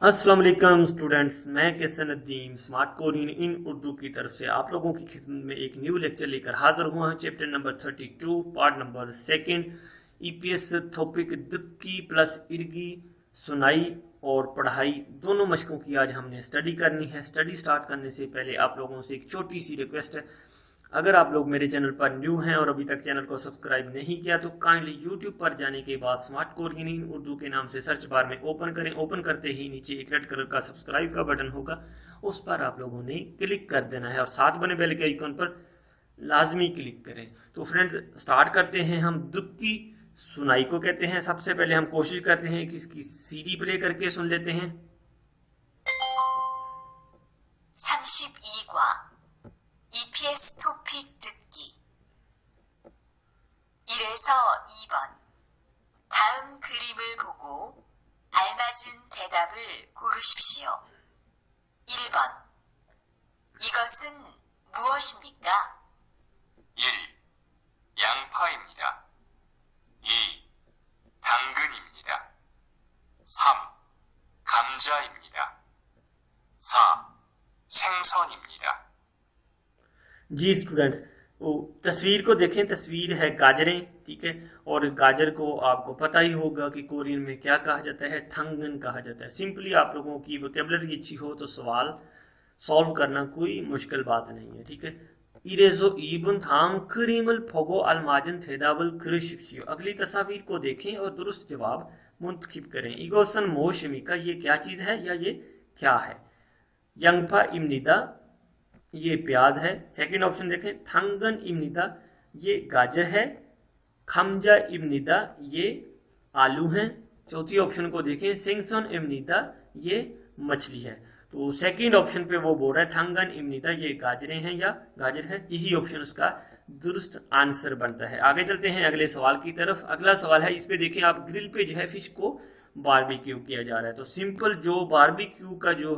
अस्सलाम वालेकुम स्टूडेंट्स, मैं कैसन नदीम स्मार्ट कोरियन इन उर्दू की तरफ से आप लोगों की खिदमत में एक न्यू लेक्चर लेकर हाजिर हुआ हूं। Chapter number 32 part number second EPS topic दुक्की प्लस इर्गी सुनाई और पढ़ाई दोनों मशकों की आज हमने स्टडी करनी है। स्टडी स्टार्ट करने से पहले आप लोगों से एक छोटी सी रिक्वेस्ट है, अगर आप लोग मेरे चैनल पर न्यू हैं और अभी तक चैनल को सब्सक्राइब नहीं किया तो काइंडली यूट्यूब पर जाने के बाद स्मार्ट कोरियन इन उर्दू के नाम से सर्च बार में ओपन करें। ओपन करते ही नीचे एक रेड कलर का सब्सक्राइब का बटन होगा, उस पर आप लोगों ने क्लिक कर देना है और साथ बने बेल के आइकन पर लाजमी क्लिक करें। तो फ्रेंड्स स्टार्ट करते हैं। हम दुख की सुनाई को कहते हैं। सबसे पहले हम कोशिश करते हैं कि इसकी सीडी प्ले करके सुन लेते हैं। 32과 EPS 토픽 듣기 1에서 2번 다음 그림을 보고 알맞은 대답을 고르십시오. 1번 이것은 무엇입니까? 1. 양파입니다. 2. 당근입니다. 3. 감자입니다. 4. 생선입니다. जी स्टूडेंट्स, तो तस्वीर को देखें। तस्वीर है गाजरें, ठीक है। और गाजर को आपको पता ही होगा कि कोरियन में क्या कहा जाता है, थंगन कहा जाता है। सिंपली आप लोगों की वोकेबलरी अच्छी हो तो सवाल सॉल्व करना कोई मुश्किल बात नहीं है, ठीक है। इरेजो इबन थाम क्रीमल फोगो अलमाजन थेदाबल क्रिशिप्सियो। अगली तस्वीर को देखें और दुरुस्त जवाब मुंतखिब करें। इगोसन मोशमी का ये क्या चीज है या ये क्या है। यंगफा इमनिदा ये प्याज है। सेकंड ऑप्शन देखें, थंगन इमनिदा ये गाजर है। खमजा इमनिदा ये आलू हैं। चौथी ऑप्शन को देखें, सिंगसन इमनिदा ये मछली है। तो सेकंड ऑप्शन पे वो बोल रहा है थंगन इमनिदा ये गाजरें हैं या गाजर है। यही ऑप्शन उसका दुरुस्त आंसर बनता है। आगे चलते हैं अगले सवाल की तरफ। अगला सवाल है, इस पे देखें आप, ग्रिल पे जो है फिश को बारबेक्यू किया जा रहा है। तो सिंपल जो बारबेक्यू का जो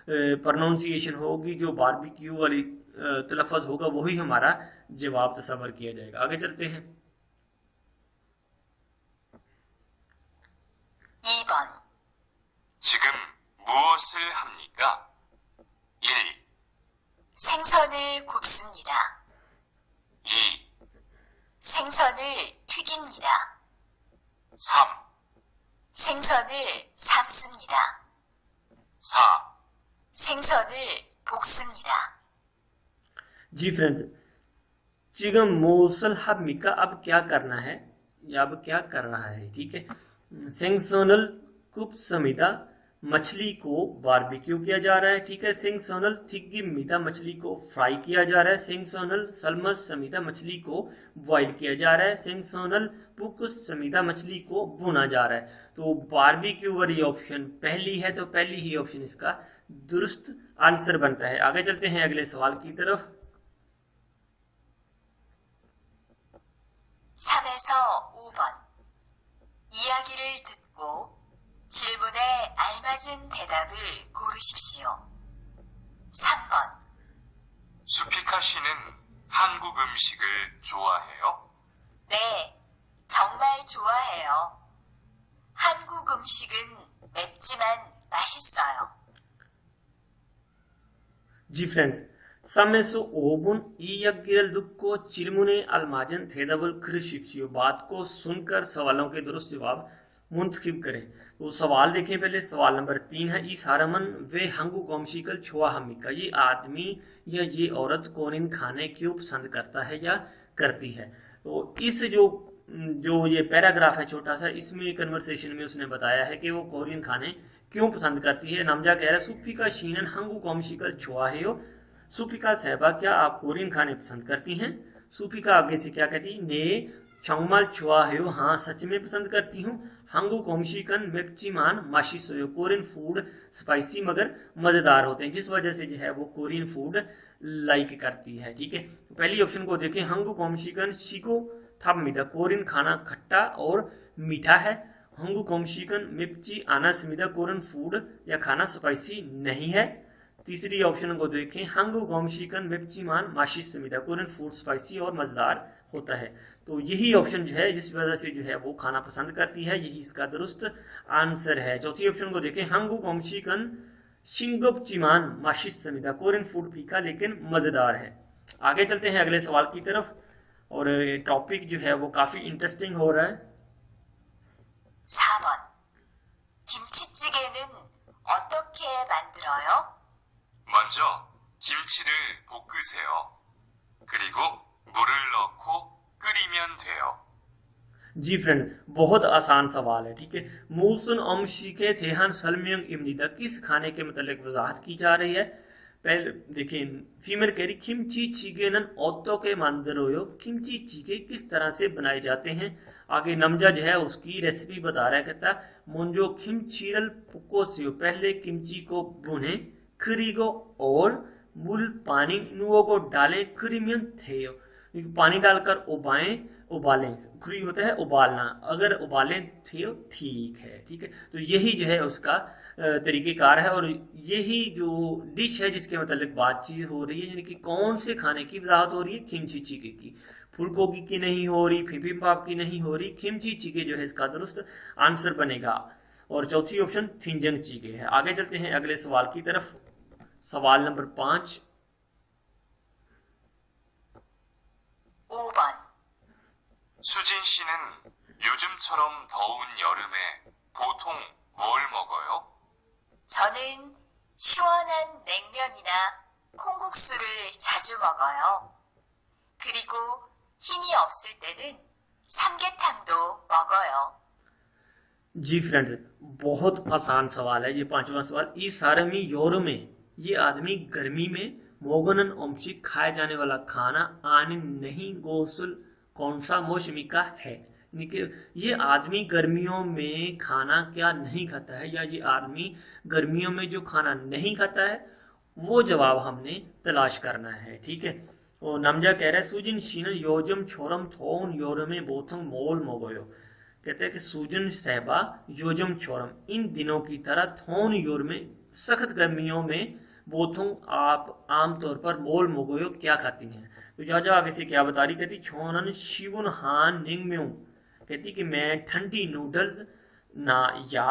प्रोनाउंसिएशन होगी, जो बारबेक्यू वाली तलफ़्फ़ुज़ होगा, वही हमारा जवाब तस्वर किया जाएगा। आगे चलते हैं। 2번 지금 무엇을 합니까? 1. 생선을 굽습니다. 2. 생선을 튀깁니다. 3. 생선을 삶습니다. 4. 생선을 볶습니다. जी फ्रेंड्स, चिगम मोसल हब अब क्या करना है या अब क्या कर रहा है, ठीक है। सेंगसोनल कुप समिता मछली को बारबेक्यू किया जा रहा है, ठीक है। सिंगसोनल थिग्गी मीदा मछली को फ्राई किया जा रहा है। सिंगसोनल सलमस समीदा मछली को बॉईल किया जा रहा है। सिंगसोनल पुकुस समीदा मछली को भुना जा रहा है। तो बारबेक्यू वाली ऑप्शन पहली है, तो पहली ही ऑप्शन इसका दुरुस्त आंसर बनता है। आगे चलते हैं अगले सवाल की तरफ। 3에서 5번 이야기를 듣고 질문에 알맞은 대답을 고르십시오. 3번 수피카 씨는 한국 음식을 좋아해요? 네, 정말 좋아해요. 한국 음식은 맵지만 맛있어요. जी फ्रेंड, समय 5 ईयगिरल दुक्को चिलमुने अलमाजन थेदाबल खृशिप्सियो। बात को सुनकर सवालों के दुरुस्त जवाब मुंतखिब करें। तो सवाल देखें पहले। सवाल नंबर 3 है, इस हारमन वे हंगू कौमशिकल छुआ हमी का, ये आदमी या ये औरत कोरियन खाने क्यों पसंद करता है या करती है। तो इस जो ये पैराग्राफ है छोटा सा, इसमें कन्वर्सेशन में उसने बताया है कि वो कोरियन खाने क्यों पसंद करती है। नमजा कह रहा है, सुपिका शीनन हंगू कौमशिकल छुआ है यो। सुपिका साहबा क्या आप कोरियन खाने पसंद करती हैं। सुपिका आगे से क्या कहती, ने चौमाल छुआ है, हाँ सच में पसंद करती हूँ। हंगू कोमशिकन मेप्चिमान माशी सोयो, कोरियन फूड स्पाइसी मगर मजेदार होते हैं, जिस वजह से जो है वो कोरियन फूड लाइक करती है, ठीक है। पहली ऑप्शन को देखें, हंगू कोमशिकन शिको थप मीदा, कोरियन खाना खट्टा और मीठा है। हंगू कोमशिकन मेप्ची आना समीदा, कोरियन फूड या खाना स्पाइसी नहीं है। तीसरी ऑप्शन को देखें, हंगू कोमशिकन मेप्चिमान माशी समीदा, कोरियन फूड स्पाइसी और मजेदार होता है। तो यही ऑप्शन जो है जिस वजह से जो है वो खाना पसंद करती है, यही इसका दुरुस्त आंसर है। चौथी ऑप्शन को देखें, 한국 음식은 싱겁지만 맛있습니다। कोरियन फूड फीका लेकिन मजेदार है। आगे चलते हैं अगले सवाल की तरफ, और टॉपिक जो है वो काफी इंटरेस्टिंग हो रहा है। 4번. 김치찌개는 어떻게 만들어요? 먼저 김치를 볶으세요. 그리고 물을 넣고 끓이면 돼요. जी फ्रेंड, बहुत आसान सवाल है, ठीक है। मूसन अमशी के थेहान सलमियंग इमनीदा किस खाने के मतलब वजाहत की जा रही है। पहले देखिए, फीमेल कह रही किमची चिगेनन ओतो के मांदरोयो, किमची चिगे किस तरह से बनाए जाते हैं। आगे नमजा जो है उसकी रेसिपी बता रहा है, कहता है मुंजो किमचीरल पुकोसियो, पहले किमची को भुने, खरीगो और मूल पानी नुओ को डालें, क्रीमियन थे पानी डालकर उबालें, खुरी होता है उबालना, अगर उबालें थे ठीक है, ठीक है। तो यही जो है उसका तरीक़ेकार है, और यही जो डिश है जिसके मतलब बातचीत हो रही है, यानी कि कौन से खाने की वजाहत हो रही है, किमची चिगे की, फुलकोगी की नहीं हो रही, बिबिम्बाप की नहीं हो रही, किमची चिगे जो है इसका दुरुस्त आंसर बनेगा। और चौथी ऑप्शन थिंजंग चिगे है। आगे चलते हैं अगले सवाल की तरफ, सवाल नंबर 5। 5번. 수진 씨는 요즘처럼 더운 여름에 보통 뭘 먹어요? 저는 시원한 냉면이나 콩국수를 자주 먹어요. 그리고 힘이 없을 때는 삼계탕도 먹어요. जी फ्रेंड, बहुत आसान सवाल है ये 5वां सवाल। इस सारमी योर में ये आदमी गर्मी में मोगनन ओमशी खाए जाने वाला खाना आने नहीं गोसल कौन सा मौसमी का है, यानी कि ये आदमी गर्मियों में खाना क्या नहीं खाता है, या ये आदमी गर्मियों में जो खाना नहीं खाता है वो जवाब हमने तलाश करना है, ठीक है। और नमजा कह रहा है सूजिन शीनन योजम छोरम थोन योरमे बोथम मोल मोगोयो, कहते हैं कि सूजन सहबा योजम छोरम इन दिनों की तरह थोन योर में सख्त गर्मियों में बोथों आप आमतौर पर मोल मोगोयो क्या खाती हैं। तो जा आगे से क्या बता रही, कहती छोनन शिवन हान निंगम्यों, कहती कि मैं ठंडी नूडल्स ना या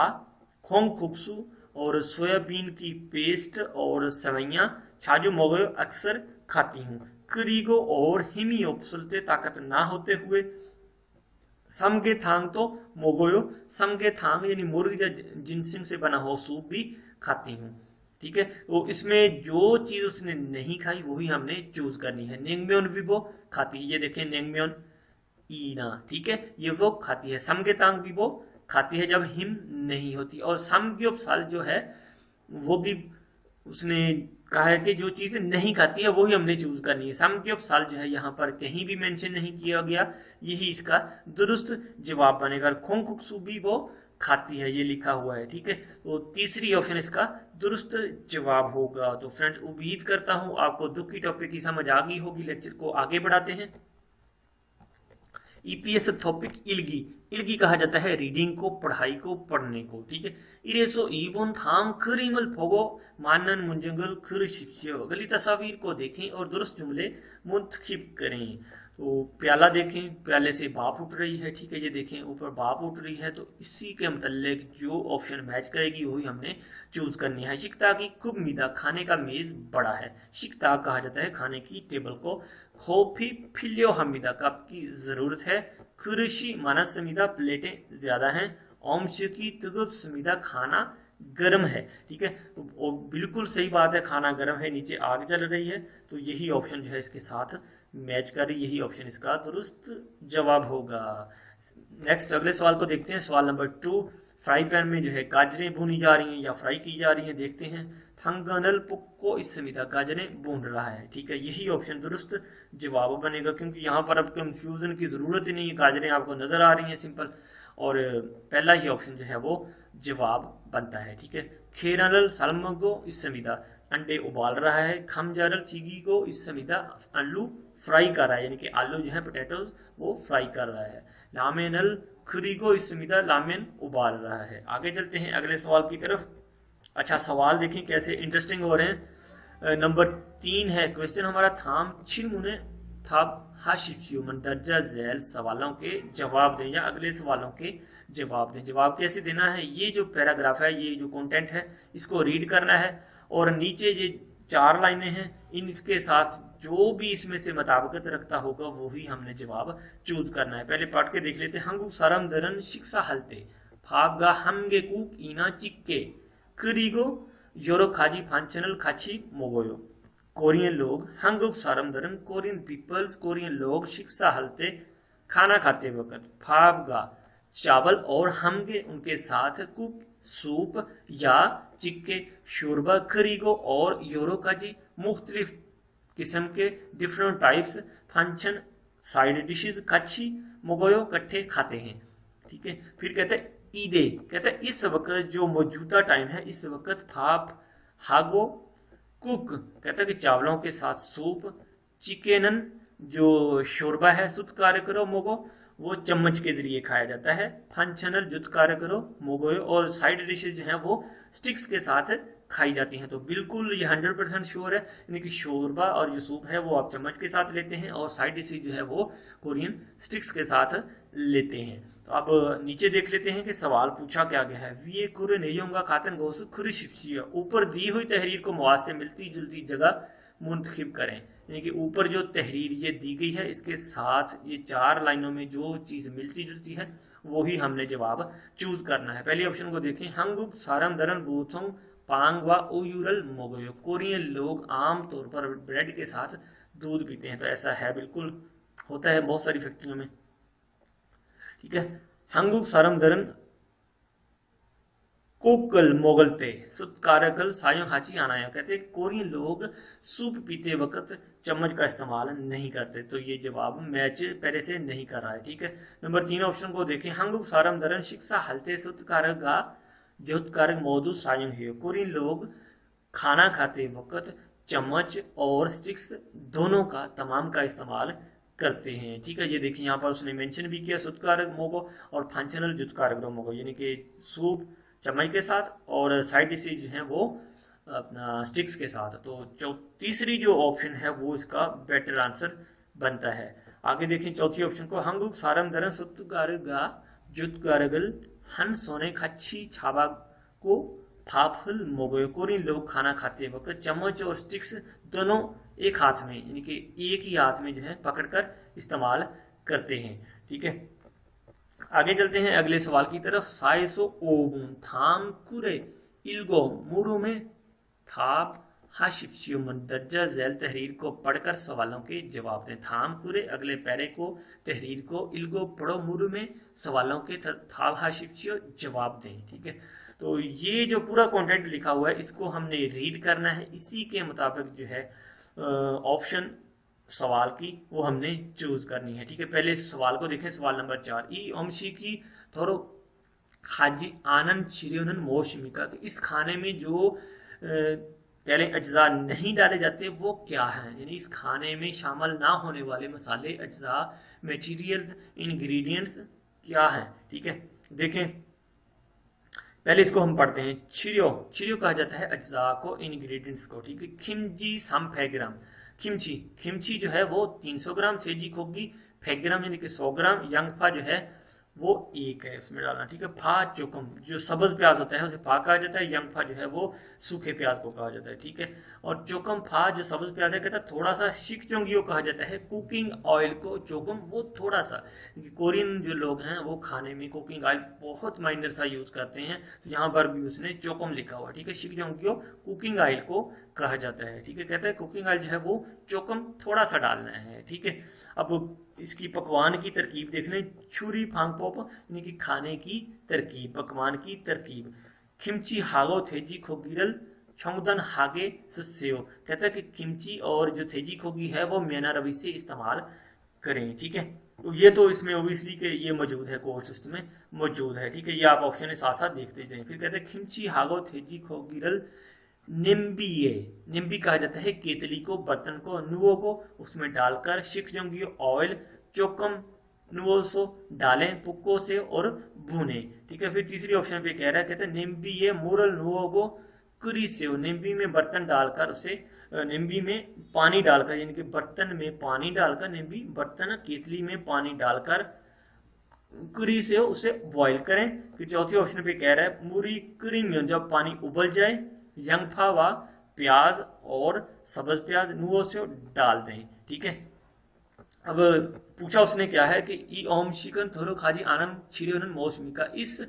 खोंग कुक्सू और सोयाबीन की पेस्ट और सवैयां छाजो मोगोयो अक्सर खाती हूँ। करीगो और हिमी उपसुलते ताकत ना होते हुए समगे थांग तो मोगोयो, समगे थांग यानी मुर्गी या जिनसिंग से बना हो सूप भी खाती हूँ, ठीक है। तो इसमें जो चीज उसने नहीं खाई वही हमने चूज करनी है। नेंगम्योन भी वो खाती है, ये देखें नेंगम्योन ईना, ठीक है, ये वो खाती है। समगेतांग भी वो खाती है जब हिम नहीं होती, और समग्योपसाल जो है वो भी उसने कहा है कि जो चीजें नहीं खाती है वही हमने चूज करनी है। समग्योपसाल जो है यहाँ पर कहीं भी मेंशन नहीं किया गया, यही इसका दुरुस्त जवाब बनेगा। खोंगकुक्सू भी वो खाती है, ये लिखा हुआ है, ठीक है। तो तीसरी ऑप्शन इसका दुरुस्त जवाब होगा। तो फ्रेंड्स, उम्मीद करता हूं आपको दुख की टॉपिक की समझ आ गई होगी। लेक्चर को आगे बढ़ाते हैं। ईपीएस टॉपिक इल्गी कहा जाता है रीडिंग को, पढ़ाई को, पढ़ने को, ठीक है। इरेसो ईबोन थाम खरीमल फोगो मानन मुंजंगल खर शिप्सियो, अगली तस्वीर को देखें और दुरुस्त जुमले मुंतखिब करें। तो प्याला देखें, प्याले से भाप उठ रही है, ठीक है, ये देखें ऊपर भाप उठ रही है, तो इसी के मतलब जो ऑप्शन मैच करेगी वही हमने चूज करनी है। शिकता की कुब मीदा, खाने का मेज बड़ा है। शिकता कहा जाता है खाने की टेबल को। खोफी फिल्यो हमीदा, कप की जरूरत है। खुरशी मानस समीदा, प्लेटें ज्यादा हैं। ओमश की तुगुब समीदा, खाना गर्म है, ठीक है। तो बिल्कुल सही बात है, खाना गर्म है, नीचे आग जल रही है, तो यही ऑप्शन जो है इसके साथ मैच कर रही, यही ऑप्शन इसका दुरुस्त जवाब होगा। नेक्स्ट अगले सवाल को देखते हैं, सवाल नंबर 2। फ्राई पैन में जो है गाजरें भूनी जा रही हैं या फ्राई की जा रही हैं, देखते हैं। थंगनल पुक्को इस समीदा, गाजरें भून रहा है, ठीक है, यही ऑप्शन दुरुस्त जवाब बनेगा, क्योंकि यहाँ पर अब कंफ्यूजन की जरूरत ही नहीं है, गाजरें आपको नजर आ रही हैं सिंपल, और पहला ही ऑप्शन जो है वो जवाब बनता है, ठीक है। खेरनल सलमगो इस समीदा, अंडे उबाल रहा है। खमजारल थीगी को इस समीदा, आलू फ्राई कर रहा है, यानी कि आलू जो है पोटैटोज वो फ्राई कर रहा है। लामेनल खुरीगो इस समीदा, लामेन उबाल रहा है। आगे चलते हैं अगले सवाल की तरफ। अच्छा, सवाल देखें कैसे इंटरेस्टिंग हो रहे हैं। नंबर 3 है क्वेश्चन हमारा, थाम छिन मुने थाप हाशिप्सियो मंदरजा झैल सवालों के जवाब दें या अगले सवालों के जवाब दें। जवाब कैसे देना है, ये जो पैराग्राफ है, ये जो कंटेंट है, इसको रीड करना है और नीचे ये 4 लाइनें हैं, इनके साथ जो भी इसमें से मुताबिकत रखता होगा वो ही हमने जवाब चूज करना है। पहले पढ़ के देख लेते हैं। हंगुक सारम दरन शिक्षा हलते फाबगा हमगे कुक इना चिक्के करीगो योरो खाजी फांचनल खाची मोगोयो। कोरियन लोग हंगुक सारम दरन, कोरियन पीपल्स, कोरियन लोग शिक्षा हलते खाना खाते वक्त फाबगा चावल और हमगे उनके साथ कुक सूप या चिक्के शोरबा करीगो और योरो काजी मुख्तलिफ किस्म के different types function side dishes कच्छी मोगोयो कट्ठे खाते हैं। ठीक है, फिर कहते हैं ईदे, कहते हैं इस वक्त जो मौजूदा टाइम है, इस वक्त फाप हागो कुक, कहता है कि चावलों के साथ सूप, चिकेनन जो शोरबा है सुत्कार करो मोगो वो चम्मच के जरिए खाया जाता है, फंक्शनल जुत्कार करो मोगो और साइड डिशेज जो हैं वो स्टिक्स के साथ खाई जाती हैं। तो बिल्कुल ये 100% श्योर है, यानी कि शोरबा और जो सूप है वो आप चम्मच के साथ लेते हैं और साइड डिशेज जो है वो कोरियन स्टिक्स के साथ लेते हैं। तो अब नीचे देख लेते हैं कि सवाल पूछा क्या गया है। वी कुरे नेयोंगा खातन गोस खुरिशिप्सिया, ऊपर दी हुई तहरीर को मवाद से मिलती जुलती जगह मुंतखिब करें, यानी कि ऊपर जो तहरीर ये दी गई है इसके साथ ये 4 लाइनों में जो चीज मिलती जुलती है वो ही हमने जवाब चूज करना है। पहले ऑप्शन को देखें। हंगुक सारम दरन बूथों पांग व उयूरल मोगोयो, कोरियन लोग आम तौर पर ब्रेड के साथ दूध पीते हैं। तो ऐसा है, बिल्कुल होता है बहुत सारी फैक्ट्रियों में। ठीक है, हंगुक सारम दरन कोकल मोगलते सुत्कारकल सायों हाची आनाया, कहते हैं कोरियन लोग सूप पीते वक्त चम्मच का इस्तेमाल नहीं करते। तो ये जवाब मैच पहले से नहीं कर रहा है। ठीक है, नंबर 3 ऑप्शन को देखें। हंगुक सारम दरन शिक्षा हलते सुत्कारगा जोतकारक मौजूद सायों है, कोरियन लोग खाना खाते वक्त चम्मच और स्टिक्स दोनों का तमाम का इस्तेमाल करते हैं। ठीक है, ये देखिए यहाँ पर उसने मेंशन भी किया सुत्कारक मोगो और फंक्शनल जुत्कारक मोगो, यानी कि सूप चम्मच के साथ और साइड डिशेज जो हैं वो अपना स्टिक्स के साथ। तो तीसरी जो ऑप्शन है वो इसका बेटर आंसर बनता है। आगे देखें चौथी ऑप्शन को। हंगुक सारम दरन सुत्कारगा जुत्कारगल हन सोने खच्छी छाबा को फाफल मोगो, कोरियन लोग खाना खाते वक्त चम्मच और स्टिक्स दोनों एक हाथ में, यानी कि एक ही हाथ में जो है पकड़कर इस्तेमाल करते हैं। ठीक है, आगे चलते हैं अगले सवाल की तरफ। साइसो ओबुन थाम कुरे इल्गो मुरु में थाप हाशिप्सियो मंदरजा झैल तहरीर को पढ़कर सवालों के जवाब दें। थाम कुरे अगले पैरे को तहरीर को, इल्गो पढ़ो मुरु में सवालों के थाप हाशिप्सियो जवाब दें। ठीक है, तो ये जो पूरा कंटेंट लिखा हुआ है इसको हमने रीड करना है, इसी के मुताबिक जो है ऑप्शन सवाल की वो हमने चूज करनी है। ठीक है, पहले सवाल को देखें। सवाल नंबर 4 ई ओमशी की थोरो खाजी आनंद शिरियोनन मोशमिका, इस खाने में जो पहले अज्जा नहीं डाले जाते वो क्या हैं, यानी इस खाने में शामिल ना होने वाले मसाले अज्जा मटेरियल्स इंग्रेडिएंट्स क्या हैं। ठीक है, देखें पहले इसको हम पढ़ते हैं। छिरियो, छिरियो कहा जाता है अज्जा को, इंग्रेडिएंट्स को। ठीक है, खिमजी सम फेग्राम, खिमची, खिमची जो है वो 300 ग्राम, सेजी खोगी फेग्राम यानी कि 100 ग्राम, यंगफा जो है वो 1 है उसमें डालना। ठीक है, फा चुकम जो सब्ज प्याज होता है उसे फा कहा जाता है, यंगफा जो है वो सूखे प्याज को कहा जाता है। ठीक है, और चोकम फा जो सब्ज प्याज है कहता है थोड़ा सा, शिकचोंगियो कहा जाता है कुकिंग ऑयल को, चोकम वो थोड़ा सा। कोरियन जो लोग हैं वो खाने में कुकिंग ऑयल बहुत माइनर सा यूज करते हैं, तो यहाँ पर भी उसने चोकम लिखा हुआ। ठीक है, शिकचोंगियो कुकिंग ऑयल को कहा जाता है। ठीक है, कहता है कुकिंग ऑयल जो है वो चोकम थोड़ा सा डालना है। ठीक है, अब इसकी पकवान की तरकीब देख लें। छुरी फांग पोप यानी कि खाने की तरकीब, पकवान की तरकीब। खिमची हागो थेजी खोगिरल छोंगदन हागे सस्यो, कहता है कि खिमची और जो थेजी खोगी है वो मैना रवि से इस्तेमाल करें। ठीक है, तो ये तो इसमें ओबियसली के ये मौजूद है, कोर्स उसमें मौजूद है। ठीक है, ये आप ऑप्शन साथ साथ देखते जाएं। फिर कहते हैं खिमची हागो थेजी खोगिरल निम्बिये, निम्बी कहा जाता है केतली को, बर्तन को, नुओ को उसमें डालकर, शिकजोंगी ऑयल चोकम नुओसो डालें पुक्को से और भूने। ठीक है, फिर तीसरी ऑप्शन पे कह रहा है, कहते हैं निम्बिये मुरल नुओगो कुरी से, निम्बी में बर्तन डालकर उसे नींबी में पानी डालकर, यानी कि बर्तन में पानी डालकर, नींबी बर्तन केतली में पानी डालकर कुरी से उसे बॉईल करें। फिर चौथे ऑप्शन पे कह रहा है मूरी कुरी में जब पानी उबल जाए यंगफा व प्याज और सब्ज प्याज नुओं से डाल दें। ठीक है, अब पूछा उसने क्या है कि ई ओम शिकन थोरो खाजी आनंद छिरे मौसमी का, इस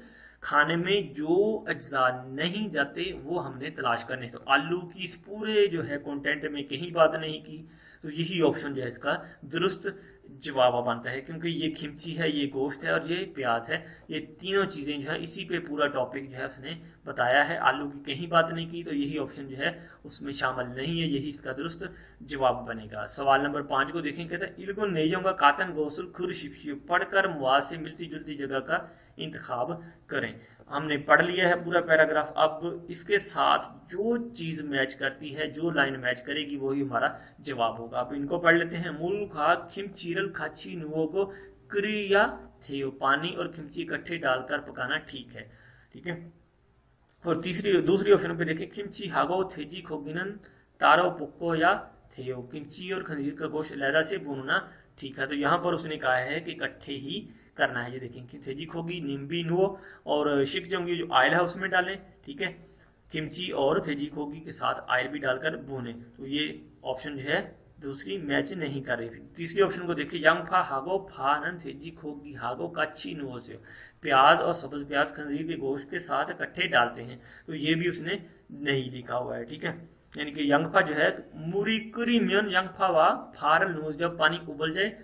खाने में जो अज्जा नहीं जाते वो हमने तलाश करने। तो आलू की इस पूरे जो है कंटेंट में कहीं बात नहीं की, तो यही ऑप्शन जो है इसका दुरुस्त जवाब बनता है, क्योंकि ये खिमची है, ये गोश्त है और ये प्याज है, ये तीनों चीजें जो है इसी पे पूरा टॉपिक जो है उसने बताया है। आलू की कहीं बात नहीं की, तो यही ऑप्शन जो है उसमें शामिल नहीं है, यही इसका दुरुस्त जवाब बनेगा। सवाल नंबर 5 को देखें, कहते हैं इल्गुन नेजों का कातन गौसल खुर शिप्शियो, पढ़कर मुआज से मिलती जुलती जगह का इंतखाब करें। हमने पढ़ लिया है पूरा पैराग्राफ, अब इसके साथ जो चीज मैच करती है, जो लाइन मैच करेगी वही हमारा जवाब होगा। अब इनको पढ़ लेते हैं। मूल खा खिमचीरल खाची नुओं को क्रिया थे, पानी और खिमची इकट्ठे डालकर पकाना ठीक है। ठीक है, और दूसरी ऑप्शन पे देखें, खिमची हागो थेजी खोगिनन तारो पुक्को या थे, किमची और खंजीर का गोश्त अलहदा से भूनना ठीक है। तो यहाँ पर उसने कहा है कि इकट्ठे ही करना है। ये देखें कि थेजी खोगी नींबी नुओ और शिक जोंगी जो ऑयल है उसमें डालें। ठीक है, किमची और थेजी खोगी के साथ ऑयल भी डालकर भूने। तो ये ऑप्शन जो है दूसरी मैच नहीं कर रही। तीसरी ऑप्शन को देखिए, यंग फा हागो फा नन थेजी खोगी हागो काची नुओ से, प्याज और सब्ज प्याज खंजीर के गोश्त के साथ इकट्ठे डालते हैं। तो ये भी उसने नहीं लिखा हुआ है। ठीक है, यानी कि यंगफा जो है मूरी कुरी मियन यंगफा व फारल नूज, जब पानी उबल जाए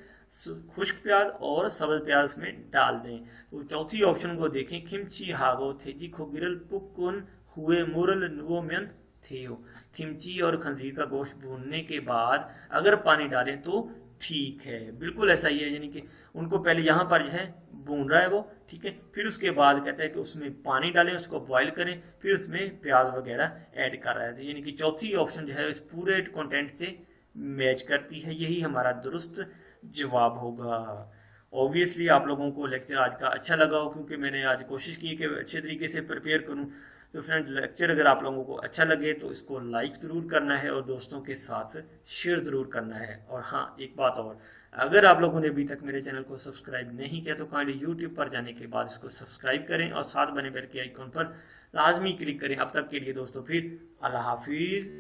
खुश्क प्याज और सब्ज प्याज उसमें डाल दें। तो चौथी ऑप्शन को देखें, खिमची हागो थेजी खोगिरल पुकुन हुए मुरल नुओ मियन थेओ, खिमची और खंजीर का गोश्त भूनने के बाद अगर पानी डालें तो ठीक है। बिल्कुल ऐसा ही है, यानी कि उनको पहले यहाँ पर जो है भून रहा है वो। ठीक है, फिर उसके बाद कहता है कि उसमें पानी डालें, उसको बॉईल करें, फिर उसमें प्याज वगैरह ऐड कर रहा है। यानी कि चौथी ऑप्शन जो है इस पूरे कंटेंट से मैच करती है, यही हमारा दुरुस्त जवाब होगा। ऑब्वियसली आप लोगों को लेक्चर आज का अच्छा लगा हो, क्योंकि मैंने आज कोशिश की कि अच्छे तरीके से प्रिपेयर करूं। तो फ्रेंड, लेक्चर अगर आप लोगों को अच्छा लगे तो इसको लाइक ज़रूर करना है और दोस्तों के साथ शेयर ज़रूर करना है। और हाँ, एक बात और, अगर आप लोगों ने अभी तक मेरे चैनल को सब्सक्राइब नहीं किया तो काइंडली यूट्यूब पर जाने के बाद इसको सब्सक्राइब करें और साथ बने बेल के आइकॉन पर लाजमी क्लिक करें। अब तक के लिए दोस्तों फिर अल्लाह हाफिज़।